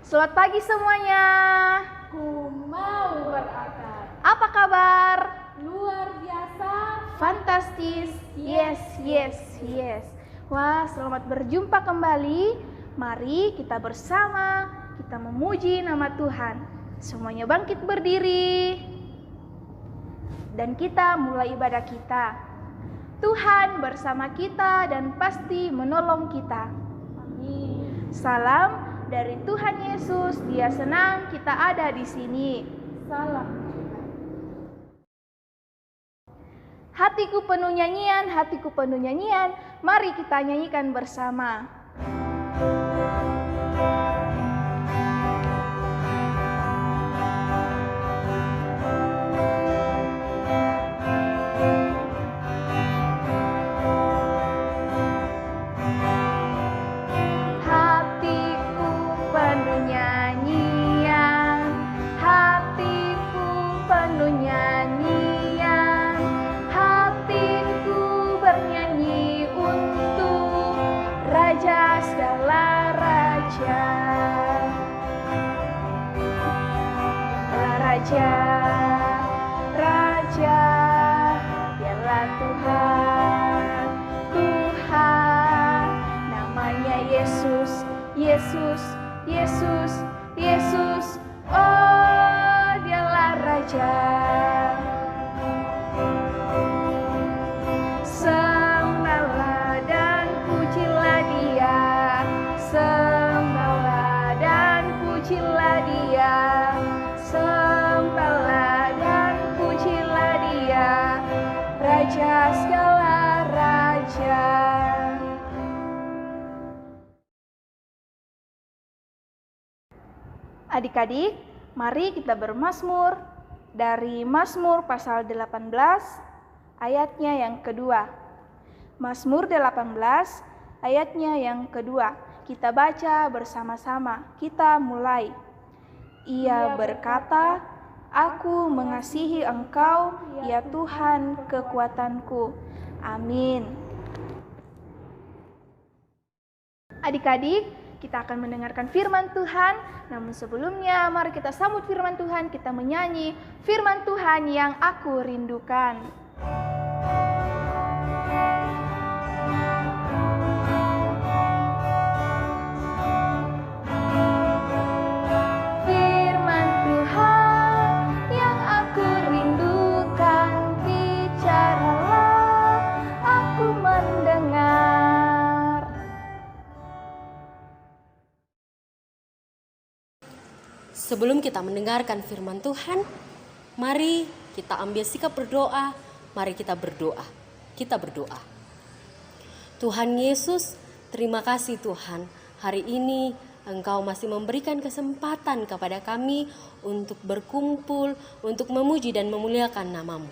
Selamat pagi semuanya. Ku mau berakar. Apa kabar? Luar biasa. Fantastis. Yes. Wah, selamat berjumpa kembali. Mari kita bersama, kita memuji nama Tuhan. Semuanya bangkit berdiri. Dan kita mulai ibadah kita. Tuhan bersama kita dan pasti menolong kita. Amin. Salam dari Tuhan Yesus, Dia senang kita ada di sini. Salam. Hatiku penuh nyanyian, mari kita nyanyikan bersama. Raja, dialah Tuhan, namanya Yesus, oh dialah Raja. Sembahlah dan pujilah Dia, sembahlah dan pujilah Dia. Sembahlah dan pujilah Dia, Raja segala raja. Adik-adik, mari kita bermazmur dari Mazmur pasal 18 ayatnya yang kedua. Mazmur 18 ayatnya yang kedua. Kita baca bersama-sama. Kita mulai. Ia berkata, "Aku mengasihi Engkau, ya Tuhan kekuatanku." Amin. Adik-adik, kita akan mendengarkan firman Tuhan. Namun sebelumnya, mari kita sambut firman Tuhan. Kita menyanyi firman Tuhan yang aku rindukan. Sebelum kita mendengarkan firman Tuhan, mari kita ambil sikap berdoa. Mari kita berdoa. Kita berdoa. Tuhan Yesus, terima kasih Tuhan. Hari ini Engkau masih memberikan kesempatan kepada kami untuk berkumpul, untuk memuji dan memuliakan nama-Mu.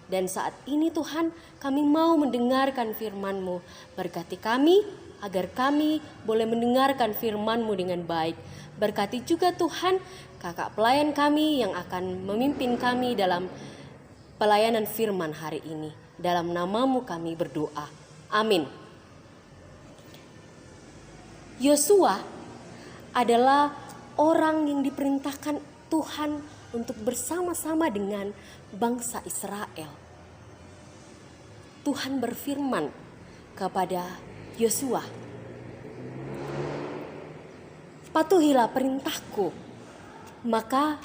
Dan saat ini Tuhan, kami mau mendengarkan firman-Mu. Berkati kami agar kami boleh mendengarkan firman-Mu dengan baik. Berkati juga Tuhan kakak pelayan kami yang akan memimpin kami dalam pelayanan firman hari ini. Dalam nama-Mu kami berdoa. Amin. Yosua adalah orang yang diperintahkan Tuhan untuk bersama-sama dengan bangsa Israel. Tuhan berfirman kepada Yosua, "Patuhilah perintahku, maka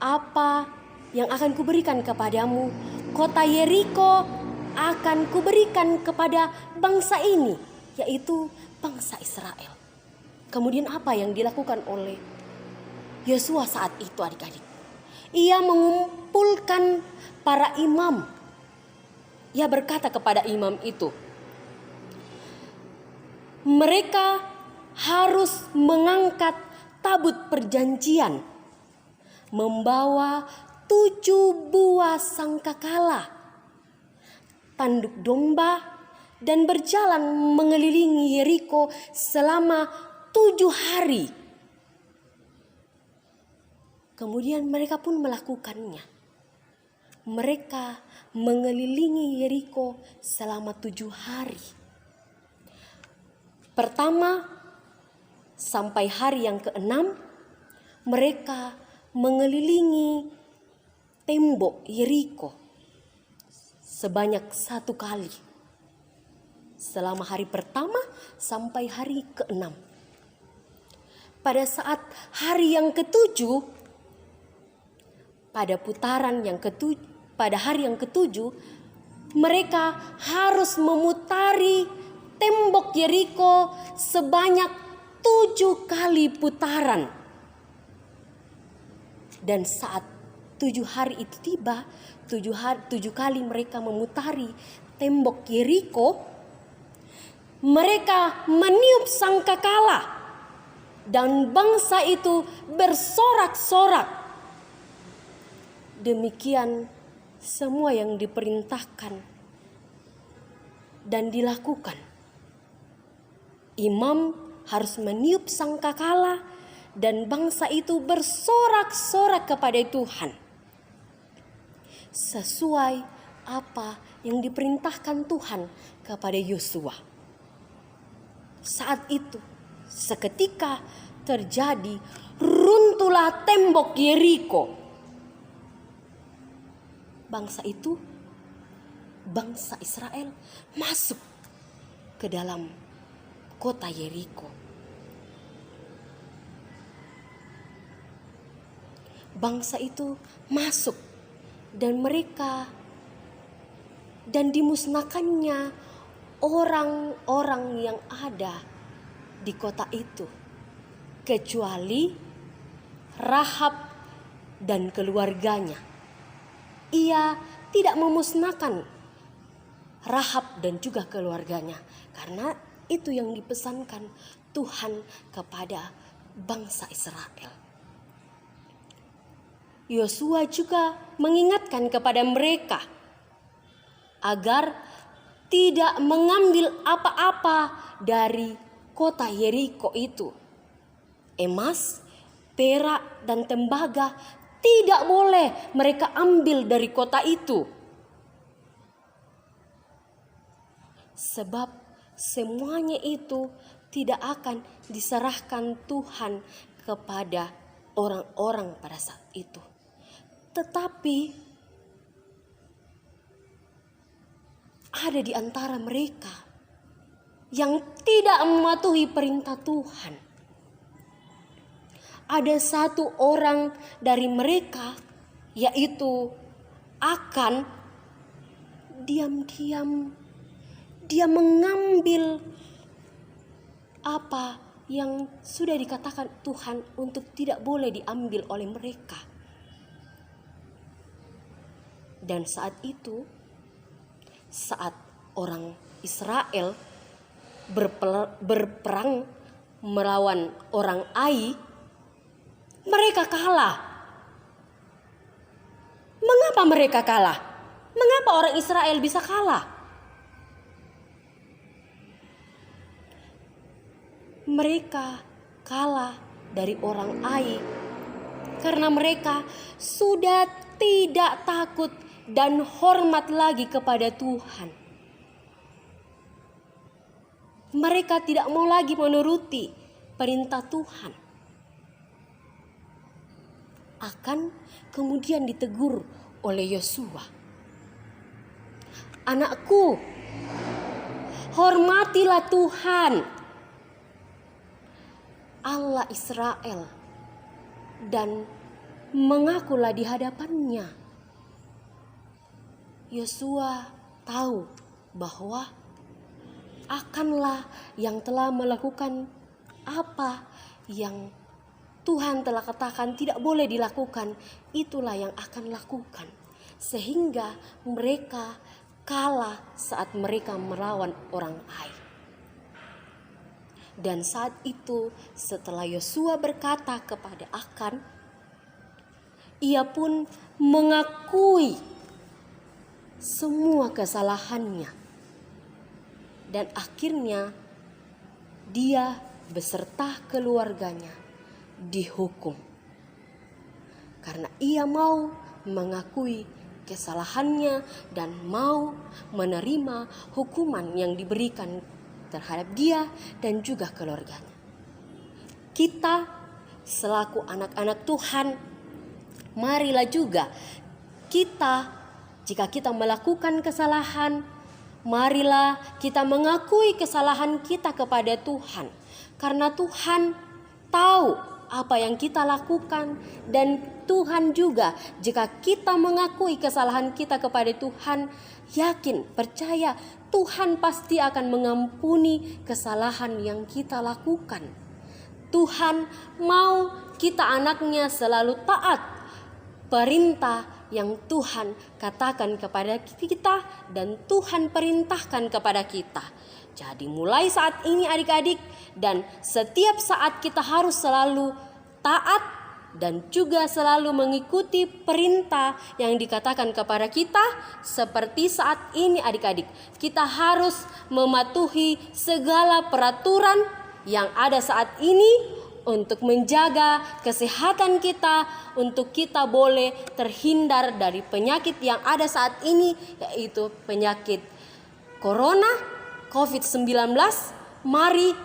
apa yang akan kuberikan kepadamu, kota Yeriko akan kuberikan kepada bangsa ini," yaitu bangsa Israel. Kemudian apa yang dilakukan oleh Yosua saat itu adik-adik? Ia mengumpulkan para imam. Ia berkata kepada imam itu, mereka harus mengangkat tabut perjanjian, membawa 7 buah sangkakala, tanduk domba, dan berjalan mengelilingi Yeriko selama 7 hari. Kemudian mereka pun melakukannya. Mereka mengelilingi Yeriko selama 7 hari. Pertama, sampai hari yang ke-6 mereka mengelilingi tembok Yeriko sebanyak 1 kali. Selama hari pertama sampai hari ke-6. Pada saat hari yang ke-7, pada hari yang ke-7, mereka harus memutari tembok Yeriko sebanyak 7 kali putaran. Dan saat 7 hari itu tiba, 7 kali mereka memutari tembok Yeriko, mereka meniup sangkakala dan bangsa itu bersorak-sorak. Demikian semua yang diperintahkan dan dilakukan. Imam harus meniup sangkakala dan bangsa itu bersorak-sorak kepada Tuhan. Sesuai apa yang diperintahkan Tuhan kepada Yosua. Saat itu, seketika terjadi runtuhlah tembok Yeriko. Bangsa Israel masuk ke dalam kota Yeriko. Bangsa itu masuk dan dimusnahkannya orang-orang yang ada di kota itu, kecuali Rahab dan keluarganya. Ia tidak memusnahkan Rahab dan juga keluarganya, karena itu yang dipesankan Tuhan kepada bangsa Israel. Yosua juga mengingatkan kepada mereka agar tidak mengambil apa-apa dari kota Yeriko itu. Emas, perak, dan tembaga tidak boleh mereka ambil dari kota itu. Sebab semuanya itu tidak akan diserahkan Tuhan kepada orang-orang pada saat itu. Tetapi ada di antara mereka yang tidak mematuhi perintah Tuhan. Ada satu orang dari mereka, yaitu Akan, diam-diam dia mengambil apa yang sudah dikatakan Tuhan untuk tidak boleh diambil oleh mereka. Dan saat itu, saat orang Israel berperang melawan orang Ai, mereka kalah. Mengapa mereka kalah? Mengapa orang Israel bisa kalah? Mereka kalah dari orang Ai karena mereka sudah tidak takut dan hormat lagi kepada Tuhan. Mereka tidak mau lagi menuruti perintah Tuhan. Akan kemudian ditegur oleh Yosua. Anakku, hormatilah Tuhan, Allah Israel, dan mengakulah di hadapannya. Yosua tahu bahwa Akanlah yang telah melakukan apa yang Tuhan telah katakan tidak boleh dilakukan, itulah yang akan lakukan. Sehingga mereka kalah saat mereka melawan orang Ai. Dan saat itu setelah Yosua berkata kepada Akan, ia pun mengakui semua kesalahannya. Dan akhirnya dia beserta keluarganya dihukum. Karena ia mau mengakui kesalahannya dan mau menerima hukuman yang diberikan terhadap dia dan juga keluarganya. kita selaku anak-anak Tuhan, marilah juga kita, jika kita melakukan kesalahan, marilah kita mengakui kesalahan kita kepada Tuhan. Karena Tuhan tahu apa yang kita lakukan, dan Tuhan juga jika kita mengakui kesalahan kita kepada Tuhan, yakin, percaya Tuhan pasti akan mengampuni kesalahan yang kita lakukan. Tuhan mau kita anaknya selalu taat perintah yang Tuhan katakan kepada kita dan Tuhan perintahkan kepada kita. Jadi mulai saat ini adik-adik dan setiap saat kita harus selalu taat dan juga selalu mengikuti perintah yang dikatakan kepada kita. Seperti saat ini adik-adik, kita harus mematuhi segala peraturan yang ada saat ini untuk menjaga kesehatan kita, untuk kita boleh terhindar dari penyakit yang ada saat ini, yaitu penyakit Corona, COVID-19. Mari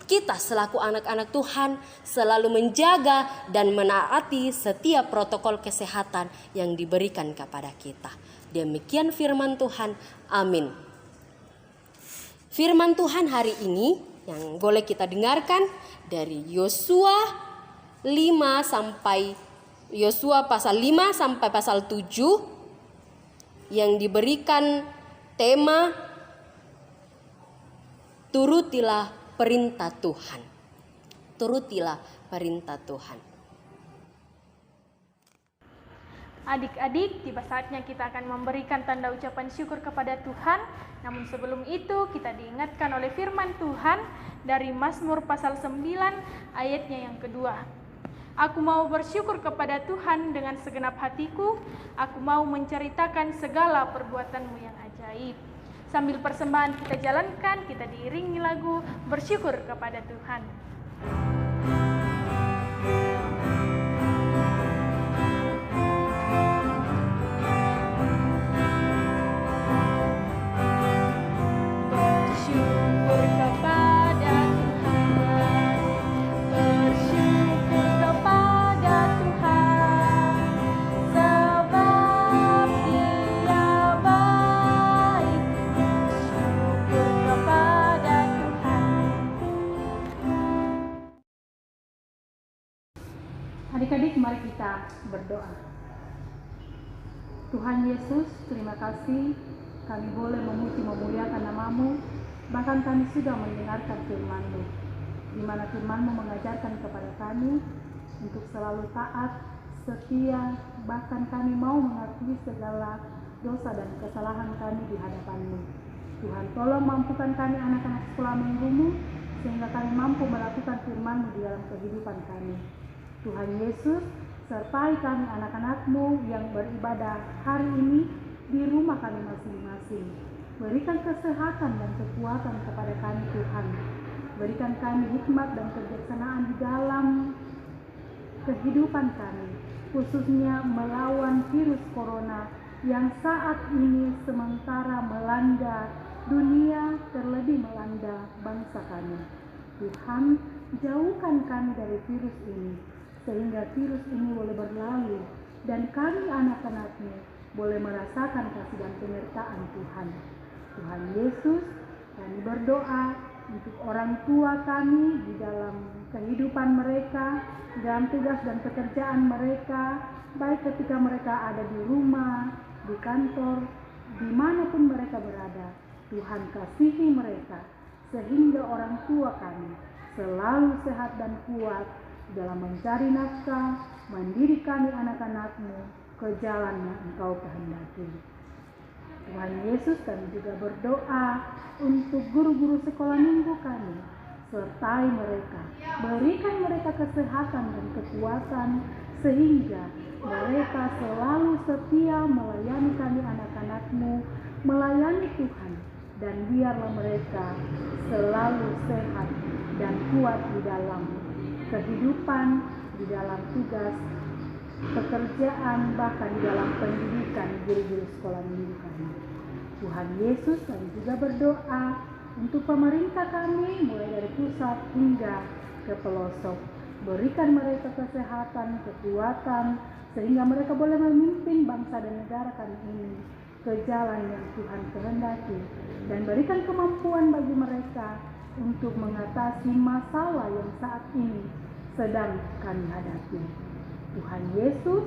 kita selaku anak-anak Tuhan selalu menjaga dan menaati setiap protokol kesehatan yang diberikan kepada kita. Demikian firman Tuhan. Amin. Firman Tuhan hari ini yang boleh kita dengarkan dari Yosua pasal 5 sampai pasal 7 yang diberikan tema turutilah perintah Tuhan. Turutilah perintah Tuhan. Adik-adik, tiba saatnya kita akan memberikan tanda ucapan syukur kepada Tuhan. Namun sebelum itu kita diingatkan oleh firman Tuhan dari Mazmur pasal 9 ayatnya yang kedua. Aku mau bersyukur kepada Tuhan dengan segenap hatiku. Aku mau menceritakan segala perbuatanmu yang ajaib. Sambil persembahan kita jalankan, kita diiringi lagu bersyukur kepada Tuhan. Adik-adik, mari kita berdoa. Tuhan Yesus, terima kasih kami boleh memuji memuliakan nama-Mu. Bahkan kami sudah mendengarkan firman-Mu, di mana firman-Mu mengajarkan kepada kami untuk selalu taat, setia, bahkan kami mau mengakui segala dosa dan kesalahan kami di hadapan-Mu. Tuhan, tolong mampukan kami anak-anak sekolah minggu-Mu, sehingga kami mampu melakukan firman-Mu di dalam kehidupan kami. Tuhan Yesus, sertai kami anak-anak-Mu yang beribadah hari ini di rumah kami masing-masing. Berikan kesehatan dan kekuatan kepada kami Tuhan. Berikan kami hikmat dan kebijaksanaan di dalam kehidupan kami, khususnya melawan virus corona yang saat ini sementara melanda dunia, terlebih melanda bangsa kami. Tuhan, jauhkan kami dari virus ini, sehingga virus ini boleh berlalu dan kami anak-anak-Mu boleh merasakan kasih dan penyertaan Tuhan. Tuhan Yesus, kami berdoa untuk orang tua kami di dalam kehidupan mereka, dalam tugas dan pekerjaan mereka, baik ketika mereka ada di rumah, di kantor, dimanapun mereka berada. Tuhan kasihi mereka, sehingga orang tua kami selalu sehat dan kuat dalam mencari nafkah, mendidik kami anak-anak-Mu ke jalan yang Engkau kehendaki. Tuhan Yesus, kami juga berdoa untuk guru-guru sekolah minggu kami. Sertai mereka, berikan mereka kesehatan dan kekuatan, sehingga mereka selalu setia melayani kami anak-anak-Mu, melayani Tuhan, dan biarlah mereka selalu sehat dan kuat di dalam kehidupan, di dalam tugas, pekerjaan, bahkan di dalam pendidikan guru-guru sekolah minggu kami. Tuhan Yesus, kami juga berdoa untuk pemerintah kami, mulai dari pusat hingga ke pelosok. Berikan mereka kesehatan, kekuatan, sehingga mereka boleh memimpin bangsa dan negara kami ini ke jalan yang Tuhan kehendaki. Dan berikan kemampuan bagi mereka untuk mengatasi masalah yang saat ini sedang kami hadapi. Tuhan Yesus,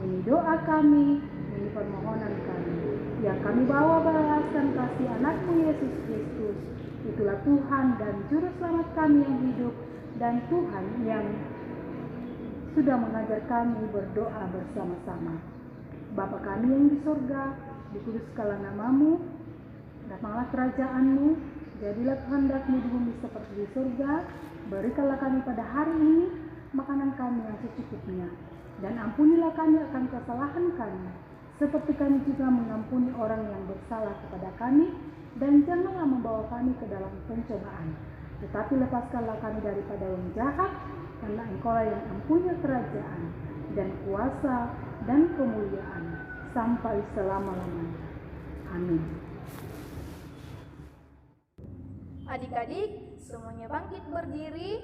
ini doa kami, ini permohonan kami, yang kami bawa beraskan kasih anakmu Yesus Kristus. Itulah Tuhan dan Juru Selamat kami yang hidup, dan Tuhan yang sudah mengajar kami berdoa bersama-sama. Bapa kami yang di surga, dikuduskanlah namamu, datanglah kerajaanmu, jadilah kehendakmu di bumi seperti di surga. Berikanlah kami pada hari ini makanan kami yang secukupnya, dan ampunilah kami akan kesalahan kami, seperti kami juga mengampuni orang yang bersalah kepada kami. Dan janganlah membawa kami ke dalam pencobaan, tetapi lepaskanlah kami daripada yang jahat, karena Engkaulah yang mempunyai kerajaan dan kuasa dan kemuliaan sampai selama-lamanya. Amin. Adik-adik, semuanya bangkit berdiri.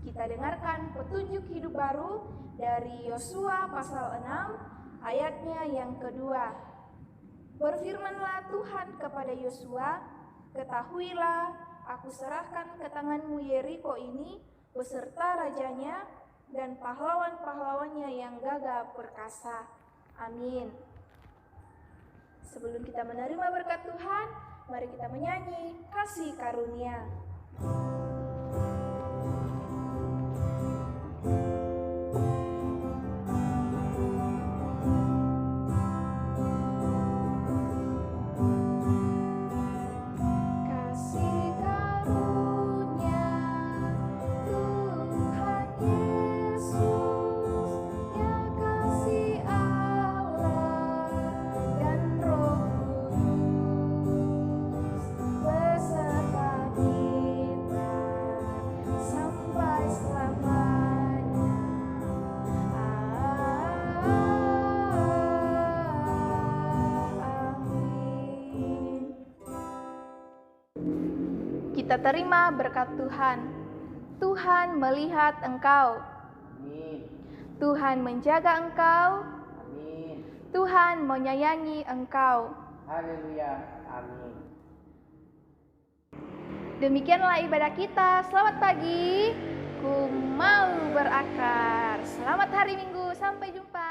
Kita dengarkan petunjuk hidup baru dari Yosua pasal 6 ayatnya yang kedua. Berfirmanlah Tuhan kepada Yosua, ketahuilah, aku serahkan ke tanganmu Yeriko ini beserta rajanya dan pahlawan-pahlawannya yang gagah perkasa. Amin. Sebelum kita menerima berkat Tuhan, mari kita menyanyi kasih karunia. Kita terima berkat Tuhan. Tuhan melihat engkau. Amin. Tuhan menjaga engkau. Amin. Tuhan menyayangi engkau. Haleluya. Amin. Demikianlah ibadah kita. Selamat pagi. Ku mau berakar. Selamat hari Minggu. Sampai jumpa.